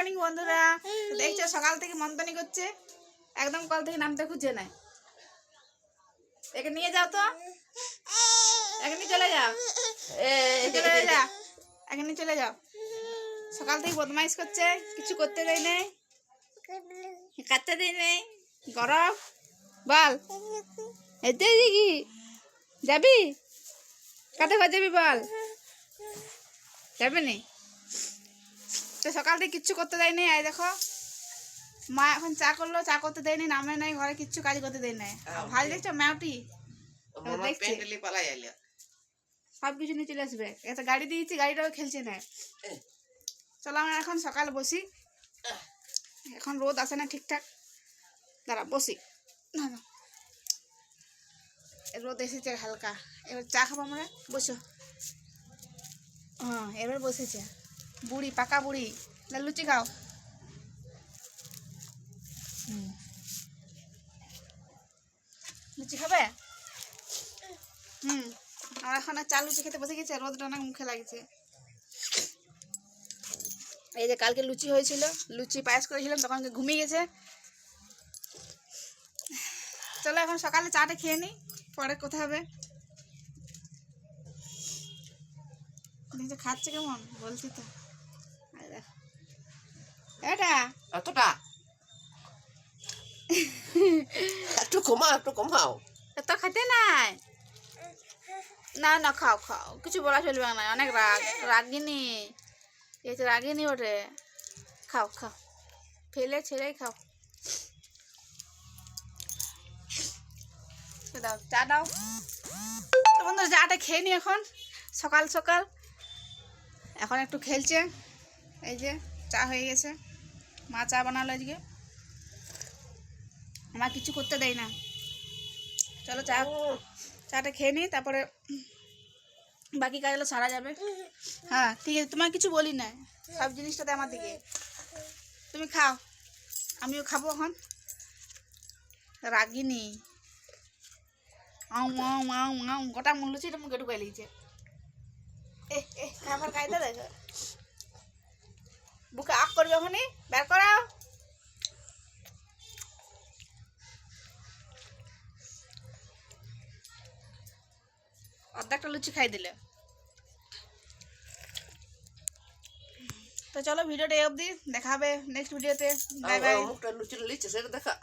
Morning বন্ধুরা। দেখছো সকাল থেকে মন্তনি করছে, একদম কল থেকে নামতে খুঁজে নাই। একে নিয়ে যাও তো, একে নিয়ে চলে যাও, চলে যা, একে নিয়ে চলে যাও। সকাল থেকে বদমাইশ করছে, কিছু করতে দেয় নেই, কাটতে দেয় নেই। গরম বল, এতে কি যাবি? কাটে ঘর যাবি বল, যাবে নি? তো সকাল থেকে কিচ্ছু করতে দেয়নি। এই দেখো মা এখন চা করলো, চা করতে দেয়নি, নামে নাই, ঘরে কিচ্ছু কাজ করতে দেয় নাই। ভালো দেখছো ম্যাওটি সব কিছু নিয়ে চলে আসবে। একটা গাড়ি দিয়েছি, গাড়িটাও খেলছে না। চলো আমরা এখন সকাল বসি, এখন রোদ আসে না ঠিকঠাক। দাঁড়া বসি, না না রোদ এসেছে হালকা। এবার চা খাবো আমরা, বসো। হ্যাঁ এবার বসেছে বুড়ি, পাকা বুড়ি। লুচি খাও। লুচি খাবে? আমরা এখন চা লুচি খেতে বসে গেছে। রোদটা অনেক মুখে লাগছে। এই যে কালকে লুচি হয়েছিল, লুচি পায়েস করেছিলাম, তখন ঘুমিয়ে গেছে। চলো এখন সকালে চাটা খেয়ে নিই, পরে কোথায় হবে। খাচ্ছে কেমন বলছি তো, এটা এতটা একটু কমাও এত খেতে নাই। না না খাও খাও, কিছু বলা চলবে না, অনেক রাগ, রাগিনি এই তো, রাগিনি ওঠে। খাও খাও, ফেলে ছেড়েই খাও। দাও চা দাও। তো বন্ধুরা চাটা খেয়ে নি এখন, সকাল সকাল। এখন একটু খেলছে। এই যে চা হয়ে গেছে, মা চা বানালো আজকে, আমার কিছু করতে দেয় না। চলো চাটা খেয়ে নিই, তারপরে বাকি কাজগুলো সারা যাবে। হ্যাঁ ঠিক আছে, তোমার কিছু বলি না, সব জিনিসটাতে আমার দিকে। তুমি খাও, আমিও খাবো এখন। রাগিনি গোটা মুলুছি, এটা মুখে ঢুকাই লিয়েছে। খাবার খাইতে দেখো, বুকে আগ করবে ওখানে, বের করাও। অর্ধেকটা লুচি খাই দিলে। তো চলো ভিডিওটা এই অবধি, দেখা হবে নেক্সট ভিডিওতে। Bye bye. মুখটা লুচি লিচ্ছে সেটা দেখা।